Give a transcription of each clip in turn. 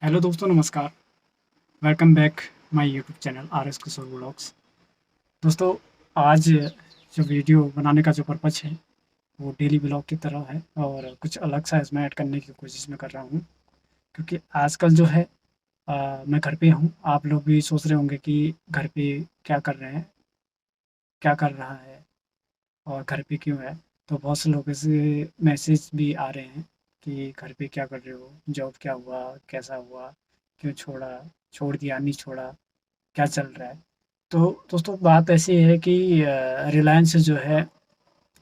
Hello दोस्तों, नमस्कार। Welcome back my YouTube channel R S Kishore vlogs. दोस्तों, आज जो वीडियो बनाने का जो पर्पज़ है वो डेली व्लॉग की तरह है और कुछ अलग सा इसमें ऐड करने की कोशिश मैं कर रहा हूँ, क्योंकि आजकल जो है मैं घर पे हूँ। आप लोग भी सोच रहे होंगे कि घर पे क्या कर रहे हैं, क्या कर रहा है और घर पे क्यों है। तो बहुत से लोगों से मैसेज भी आ रहे हैं कि घर पे क्या कर रहे हो, जॉब क्या हुआ, कैसा हुआ, क्यों छोड़ा, छोड़ दिया, नहीं छोड़ा, क्या चल रहा है। तो दोस्तों, बात ऐसी है कि रिलायंस जो है,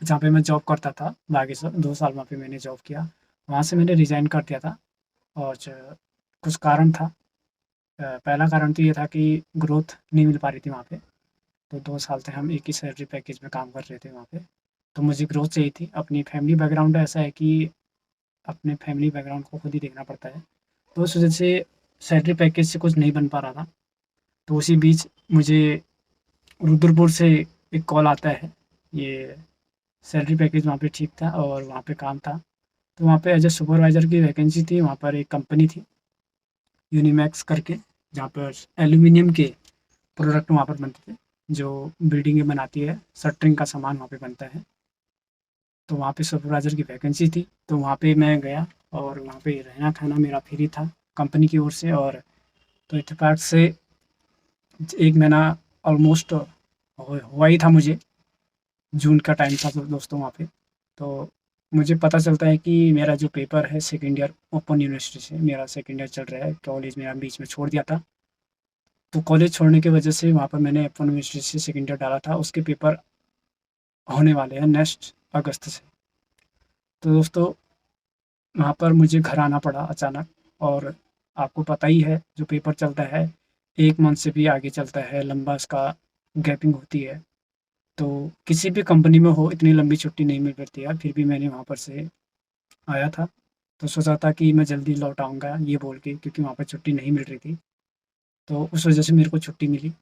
जहाँ पे मैं जॉब करता था, बाकी सब 2 साल वहाँ पे मैंने जॉब किया। वहाँ से मैंने रिज़ाइन कर दिया था और कुछ कारण था। पहला कारण तो ये था कि ग्रोथ नहीं मिल पा रही थी वहाँ पे। तो 2 साल से हम एक ही सैलरी पैकेज में काम कर रहे थे वहाँ पे। तो मुझे ग्रोथ चाहिए थी। अपनी फैमिली बैकग्राउंड ऐसा है कि अपने फैमिली बैकग्राउंड को खुद ही देखना पड़ता है। तो उस वजह से सैलरी पैकेज से कुछ नहीं बन पा रहा था। तो उसी बीच मुझे रुद्रपुर से एक कॉल आता है। ये सैलरी पैकेज वहाँ पे ठीक था और वहाँ पे काम था। तो वहाँ पे एज अ सुपरवाइज़र की वैकेंसी थी। वहाँ पर एक कंपनी थी यूनिमैक्स करके, जहाँ पर एल्यूमीनियम के प्रोडक्ट वहाँ पर बनते थे, जो बिल्डिंगें बनाती है, शटरिंग का सामान वहाँ पे बनता है। तो वहाँ पे सुपरवाइज़र की वैकेंसी थी, तो वहाँ पे मैं गया और वहाँ पे रहना खाना मेरा फ्री था कंपनी की ओर से। और तो इत्तेफाक से 1 महीना ऑलमोस्ट हुआ ही था मुझे। जून का टाइम था तो दोस्तों वहाँ पे। तो मुझे पता चलता है कि मेरा जो पेपर है सेकंड ईयर ओपन यूनिवर्सिटी से, मेरा सेकंड ईयर चल रहा है, कॉलेज मेरा बीच में छोड़ दिया था। तो कॉलेज छोड़ने की वजह से वहाँ पर मैंने ओपन यूनिवर्सिटी से सेकंड ईयर डाला था, उसके पेपर होने वाले हैं नेक्स्ट अगस्त से। तो दोस्तों, वहाँ पर मुझे घर आना पड़ा अचानक। और आपको पता ही है जो पेपर चलता है 1 मंथ से भी आगे चलता है, लंबा इसका गैपिंग होती है। तो किसी भी कंपनी में हो इतनी लंबी छुट्टी नहीं मिल पाती है। फिर भी मैंने वहाँ पर से आया था। तो सोचा था कि मैं जल्दी लौट आऊँगा ये बोल के, क्योंकि वहाँ पे छुट्टी नहीं मिल रही थी। तो उस वज़ह से मेरे को छुट्टी मिली।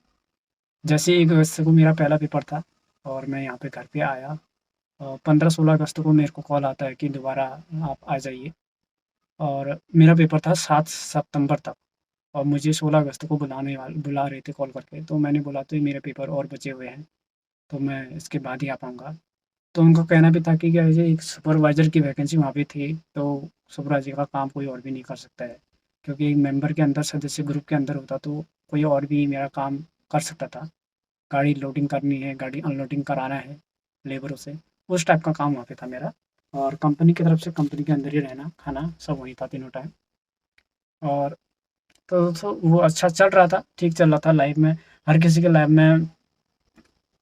जैसे 1 अगस्त को मेरा पहला पेपर था और मैं यहाँ पे घर पे आया। 15-16 अगस्त को मेरे को कॉल आता है कि दोबारा आप आ जाइए। और मेरा पेपर था 7 सितंबर तक और मुझे 16 अगस्त को बुला रहे थे कॉल करके। तो मैंने बोला तो मेरे पेपर और बचे हुए हैं, तो मैं इसके बाद ही आ पाऊँगा। तो उनका कहना भी था कि क्या है, एक सुपरवाइज़र की वैकेंसी वहाँ पे थी, तो सुपरवाइज़र का काम कोई और भी नहीं कर सकता है। क्योंकि एक मेंबर के अंदर, सदस्य ग्रुप के अंदर होता तो कोई और भी मेरा काम कर सकता था। गाड़ी लोडिंग करनी है, गाड़ी अनलोडिंग कराना है लेबरों से, उस टाइप का काम वहाँ पे था मेरा। और कंपनी की तरफ से कंपनी के अंदर ही रहना, खाना सब वही था तीनों टाइम। और तो वो अच्छा चल रहा था, ठीक चल रहा था लाइफ़ में। हर किसी के लाइफ़ में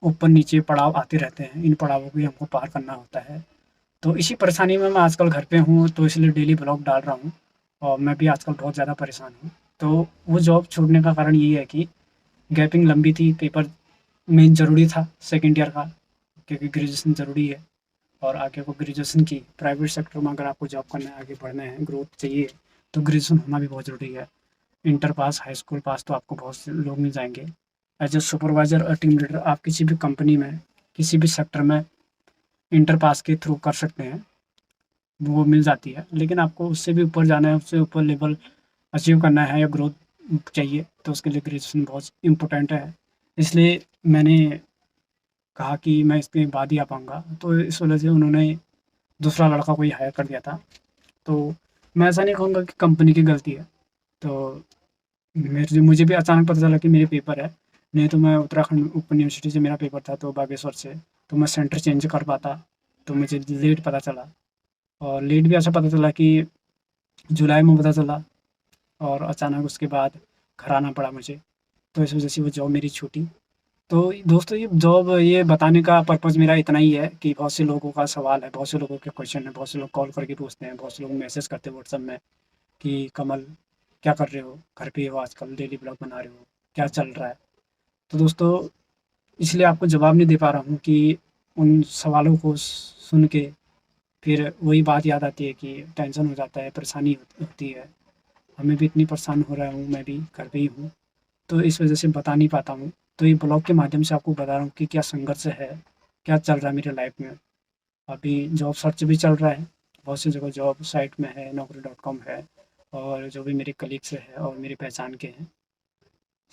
ऊपर-नीचे पड़ाव आते रहते हैं, इन पड़ावों को भी हमको पार करना होता है। तो इसी परेशानी में मैं आजकल घर पे हूँ, तो इसलिए डेली व्लॉग डाल रहा हूँ और मैं भी आजकल बहुत ज़्यादा परेशान हूँ। तो वो जॉब छोड़ने का कारण यही है कि गैपिंग लंबी थी, पेपर मेन ज़रूरी था सेकंड ईयर का, क्योंकि ग्रेजुएशन ज़रूरी है। और आगे को ग्रेजुएशन की प्राइवेट सेक्टर में अगर आपको जॉब करना है, आगे बढ़ना है, ग्रोथ चाहिए, तो ग्रेजुएशन होना भी बहुत ज़रूरी है। इंटर पास, हाई स्कूल पास तो आपको बहुत से लोग मिल जाएँगे। एज़ अ सुपरवाइज़र और टीम लीडर आप किसी भी कंपनी में, किसी भी सेक्टर में इंटर पास के थ्रू कर सकते हैं, वो मिल जाती है। लेकिन आपको उससे भी ऊपर जाना है, उससे ऊपर लेवल अचीव करना है या ग्रोथ चाहिए, तो उसके लिए ग्रेजुएशन बहुत इम्पोर्टेंट है। इसलिए मैंने कहा कि मैं इसके बाद ही आ पाऊँगा, तो इस वजह से उन्होंने दूसरा लड़का कोई हायर कर दिया था। तो मैं ऐसा नहीं कहूँगा कि कंपनी की गलती है। तो मुझे भी अचानक पता चला कि मेरे पेपर है, नहीं तो मैं उत्तराखंड ओपन यूनिवर्सिटी से मेरा पेपर था, तो बागेश्वर से, तो मैं सेंटर चेंज कर पाता। तो मुझे लेट पता चला और लेट भी ऐसा पता चला कि जुलाई में पता चला और अचानक उसके बाद घर आना पड़ा मुझे। तो इस वजह से वो जॉब मेरी छूटी। तो दोस्तों, ये जॉब, ये बताने का पर्पज़ मेरा इतना ही है कि बहुत से लोगों का सवाल है, बहुत से लोगों के क्वेश्चन है, बहुत से लोग कॉल करके पूछते हैं, बहुत से लोग मैसेज करते हैं व्हाट्सएप में कि कमल, क्या कर रहे हो? घर पे ही हो आजकल, डेली ब्लॉग बना रहे हो, क्या चल रहा है? तो दोस्तों, इसलिए आपको जवाब नहीं दे पा रहा हूँ कि उन सवालों को सुन के फिर वही बात याद आती है कि टेंशन हो जाता है, परेशानी होती है। हमें भी इतनी परेशान हो रहा हूँ, मैं भी घर पे ही हूँ, तो इस वज़ह से बता नहीं पाता हूँ। तो ये ब्लॉग के माध्यम से आपको बता रहा हूँ कि क्या संघर्ष है, क्या चल रहा है मेरे लाइफ़ में। अभी जॉब सर्च भी चल रहा है, बहुत सी जगह जॉब साइट में है, naukri.com है और जो भी मेरे कलीग्स हैं और मेरी पहचान के हैं,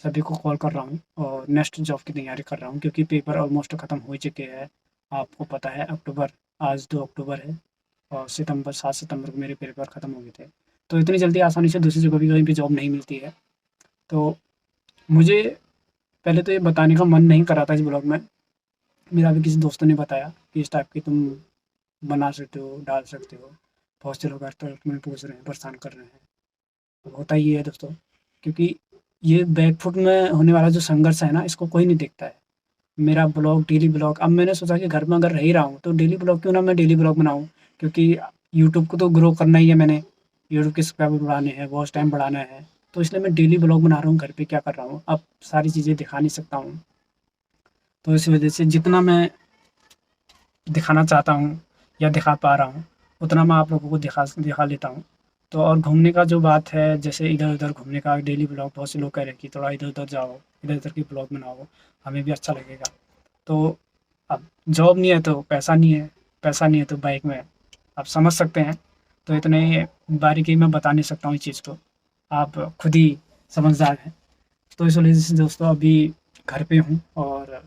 सभी को कॉल कर रहा हूँ और नेक्स्ट जॉब की तैयारी कर रहा हूँ क्योंकि पेपर ऑलमोस्ट ख़त्म हो चुके हैं। आपको पता है अक्टूबर, आज 2 अक्टूबर है और सितंबर 7 सितंबर को मेरे पेपर ख़त्म हो गए थे। तो इतनी जल्दी आसानी से दूसरी जगह भी कहीं भी जॉब नहीं मिलती है। तो मुझे पहले तो ये बताने का मन नहीं कर रहा था इस ब्लॉग में। मेरा भी किसी दोस्तों ने बताया कि इस टाइप की तुम बना सकते हो, डाल सकते हो। बहुत से लोग आजकल तुम्हें पूछ रहे हैं, परेशान कर रहे हैं। तो होता ही है दोस्तों, क्योंकि ये बैकफुट में होने वाला जो संघर्ष है ना, इसको कोई नहीं देखता है। मेरा ब्लॉग, डेली ब्लॉग, अब मैंने सोचा कि घर में अगर रह ही रहा हूँ तो डेली ब्लॉग क्यों ना मैं डेली ब्लॉग बनाऊँ, क्योंकि यूट्यूब को तो ग्रो करना ही है मैंने। यूट्यूब के सब्सक्राइबर बढ़ाने हैं, वॉच टाइम बढ़ाना है, तो इसलिए मैं डेली ब्लॉग बना रहा हूँ घर पे क्या कर रहा हूँ। अब सारी चीज़ें दिखा नहीं सकता हूँ, तो इस वजह से जितना मैं दिखाना चाहता हूँ या दिखा पा रहा हूँ, उतना मैं आप लोगों को दिखा दिखा लेता हूँ। तो और घूमने का जो बात है, जैसे इधर-उधर घूमने का डेली ब्लॉग, बहुत से लोग कह रहे हैं कि थोड़ा इधर-उधर जाओ, इधर-उधर की ब्लॉग बनाओ, हमें भी अच्छा लगेगा। तो अब जॉब नहीं है तो पैसा नहीं है, पैसा नहीं है तो बाइक में, आप समझ सकते हैं। तो इतने बारीकी में बता नहीं सकता हूँ इस चीज़ को, आप खुद ही समझदार हैं। तो इस वजह से दोस्तों अभी घर पे हूँ और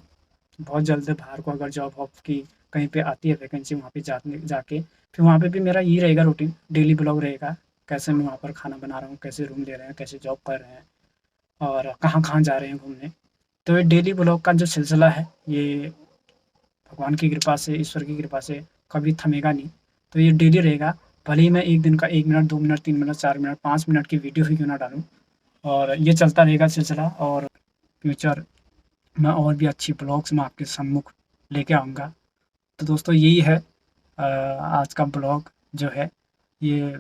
बहुत जल्द बाहर को अगर जॉब वॉब की कहीं पे आती है वैकेंसी, वहाँ पे जाने जाके फिर वहाँ पे भी मेरा यही रहेगा रूटीन, डेली ब्लॉग रहेगा। कैसे मैं वहाँ पर खाना बना रहा हूँ, कैसे रूम ले रहे हैं, कैसे जॉब कर रहे हैं और कहाँ-कहाँ जा रहे हैं घूमने। तो ये डेली ब्लॉग का जो सिलसिला है, ये भगवान की कृपा से, ईश्वर की कृपा से कभी थमेगा नहीं। तो ये डेली रहेगा, भले ही मैं एक दिन का 1 minute, 2 minute, 3 minute, 4 minute, 5 minute की वीडियो ही क्यों ना डालूँ, और ये चलता रहेगा सिलसिला। और फ्यूचर में और भी अच्छी ब्लॉग्स मैं आपके सम्मुख लेके आऊँगा। तो दोस्तों यही है आज का ब्लॉग जो है, ये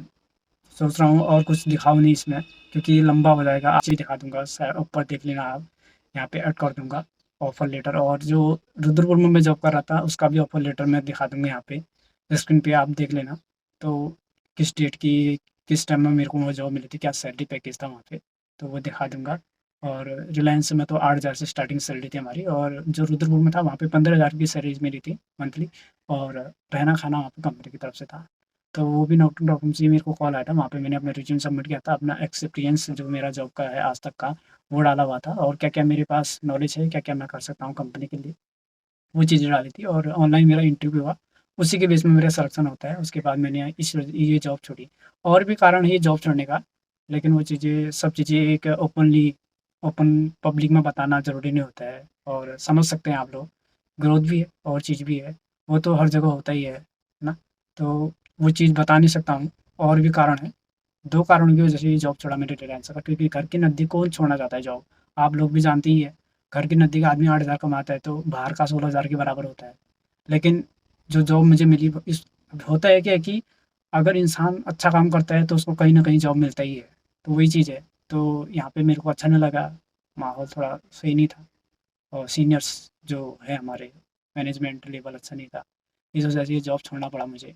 सोच रहा हूँ और कुछ दिखाऊँ नहीं इसमें, क्योंकि ये लंबा हो जाएगा। आज ही दिखा दूँगा, ऊपर देख लेना आप, यहाँ पे ऐड कर दूँगा ऑफ़र लेटर, और जो रुद्रपुर में मैं जॉब कर रहा था उसका भी ऑफ़र लेटर मैं दिखा दूँगा यहाँ पे, स्क्रीन पे आप देख लेना। तो किस डेट की, किस टाइम में मेरे को वो जॉब मिली थी, क्या सैलरी पैकेज था वहाँ पे, तो वो दिखा दूँगा। और रिलायंस में तो 8,000 से स्टार्टिंग सैलरी थी हमारी, और जो रुद्रपुर में था वहाँ पे 15,000 की सैलरी मिली थी मंथली, और रहना-खाना वहाँ पे कंपनी की तरफ से था। तो वो भी डॉक्यूमेंट से मेरे को कॉल आया था, वहाँ पे मैंने अपना रिज़्यूम सबमिट किया था, अपना एक्सपीरियंस जो मेरा जॉब का है आज तक का, वो डाला हुआ था, और क्या-क्या मेरे पास नॉलेज है, क्या-क्या मैं कर सकता हूँ कंपनी के लिए, वो चीज़ें डाली थी। और ऑनलाइन मेरा इंटरव्यू हुआ, उसी के बेस में मेरा सिलेक्शन होता है। उसके बाद मैंने ये जॉब छोड़ी। और भी कारण है ये जॉब छोड़ने का, लेकिन वो चीज़ें, सब चीज़ें एक ओपन पब्लिक में बताना ज़रूरी नहीं होता है, और समझ सकते हैं आप लोग, ग्रोथ भी है और चीज़ भी है, वो तो हर जगह होता ही है ना? तो वो चीज़ बता नहीं सकता हूँ। और भी कारण हैं, 2 कारणों की वजह से ये जॉब छोड़ा मैंने रिलायंस का, क्योंकि घर के नज़दीक कौन छोड़ना चाहता है जॉब? आप लोग भी जानते ही हैं, घर के नज़दीक आदमी 8,000 कमाता है तो बाहर का 16,000 के बराबर होता है। लेकिन जो जॉब मुझे मिली वो इस होता है क्या कि अगर इंसान अच्छा काम करता है तो उसको कहीं न कहीं जॉब मिलता ही है, तो वही चीज़ है। तो यहाँ पे मेरे को अच्छा नहीं लगा, माहौल थोड़ा सही नहीं था, और सीनियर्स जो है हमारे, मैनेजमेंट लेवल अच्छा नहीं था। इस वजह से ये जॉब छोड़ना पड़ा मुझे,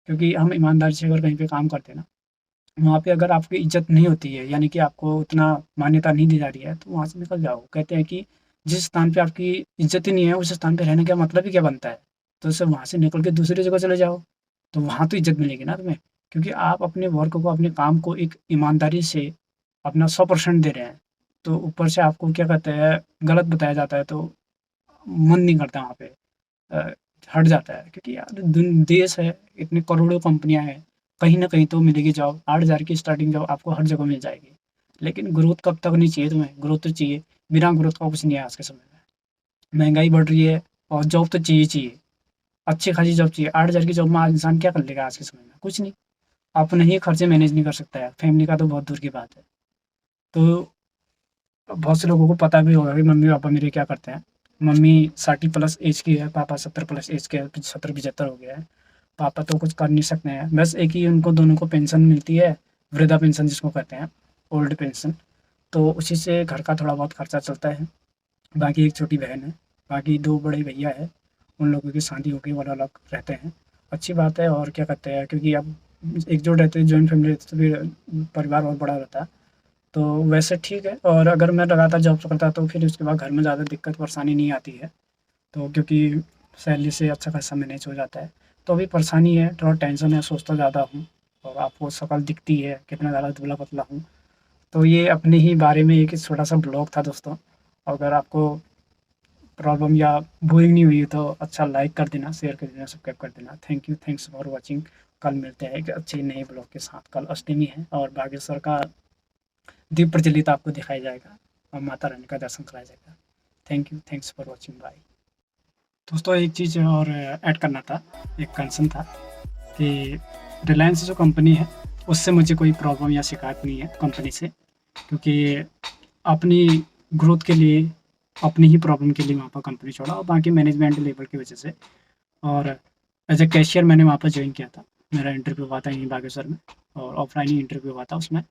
क्योंकि हम ईमानदारी से अगर कहीं पे काम करते हैं ना, वहाँ पे अगर आपकी इज़्ज़त नहीं होती है, यानी कि आपको उतना मान्यता नहीं दी जा रही है, तो वहाँ से निकल जाओ। कहते हैं कि जिस स्थान पे आपकी इज़्ज़त ही नहीं है, उस स्थान पे रहने का मतलब ही क्या बनता है? तो उससे वहाँ से निकल के दूसरी जगह चले जाओ, तो वहाँ तो इज़्ज़त मिलेगी ना तुम्हें, क्योंकि आप अपने वर्क को, अपने काम को एक ईमानदारी से अपना 100% दे रहे हैं। तो ऊपर से आपको क्या कहते हैं, गलत बताया जाता है, तो मन नहीं करता वहाँ पे, अ, हट जाता है, क्योंकि यार देश है, इतनी करोड़ों कंपनियां हैं, कहीं ना कहीं तो मिलेगी जॉब। 8,000 की स्टार्टिंग जॉब आपको हर जगह मिल जाएगी, लेकिन ग्रोथ कब तक नहीं चाहिए तुम्हें? ग्रोथ तो चाहिए, बिना ग्रोथ का कुछ नहीं है आज के समय में। महंगाई बढ़ रही है और जॉब तो चाहिए चाहिए, अच्छी खासी जॉब चाहिए। 8,000 की जॉब में आज इंसान क्या कर लेगा आज के समय में? कुछ नहीं, अपने ही खर्चे मैनेज नहीं कर सकता है, फैमिली का तो बहुत दूर की बात है। तो बहुत से लोगों को पता भी होगा कि मम्मी पापा मेरे क्या करते हैं। मम्मी 60 प्लस एज की है, पापा 70 प्लस एज के है, 70-75 हो गया है। पापा तो कुछ कर नहीं सकते हैं, बस एक ही उनको दोनों को पेंशन मिलती है, वृद्धा पेंशन जिसको कहते हैं, ओल्ड पेंशन। तो उसी से घर का थोड़ा बहुत खर्चा चलता है। बाकी एक छोटी बहन है, बाकी 2 बड़े भैया हैं, उन लोगों की शादी हो गई, वो अलग रहते हैं। अच्छी बात है, और क्या कहते हैं, क्योंकि अब एकजुट रहते हैं, जॉइंट फैमिली रहती है, तो फिर परिवार और बड़ा रहता है। तो वैसे ठीक है, और अगर मैं लगातार जॉब करता तो फिर उसके बाद घर में ज़्यादा दिक्कत परेशानी नहीं आती है, तो क्योंकि सैलरी से अच्छा खासा मैनेज हो जाता है। तो अभी परेशानी है, थोड़ा टेंशन है, सोचता ज़्यादा हूँ, और आपको शक्ल दिखती है कितना ज़्यादा दुबला-पतला हूँ। तो ये अपने ही बारे में एक छोटा-सा ब्लॉग था दोस्तों। अगर आपको प्रॉब्लम या बोरिंग नहीं हुई तो अच्छा लाइक कर देना, शेयर कर देना, सब्सक्राइब कर देना। Thank you, thanks for watching. कल मिलते हैं एक अच्छे नए ब्लॉग के साथ। कल अष्टमी है और बागेश्वर का दीप प्रज्वलित आपको दिखाया जाएगा और माता रानी का दर्शन कराया जाएगा। Thank you, thanks for watching, bye. दोस्तों एक चीज़ और ऐड करना था, एक कंसर्न था कि रिलायंस जो कंपनी है उससे मुझे कोई प्रॉब्लम या शिकायत नहीं है कंपनी से, क्योंकि अपनी ग्रोथ के लिए, अपनी ही प्रॉब्लम के लिए वहाँ पर कंपनी छोड़ा और बाकी मैनेजमेंट लेवल की वजह से। और एज ए कैशियर मैंने वहाँ पर ज्वाइन किया था। मेरा इंटरव्यू हुआ था यहीं बागेश्वर में और ऑफलाइन ही इंटरव्यू हुआ था उसमें।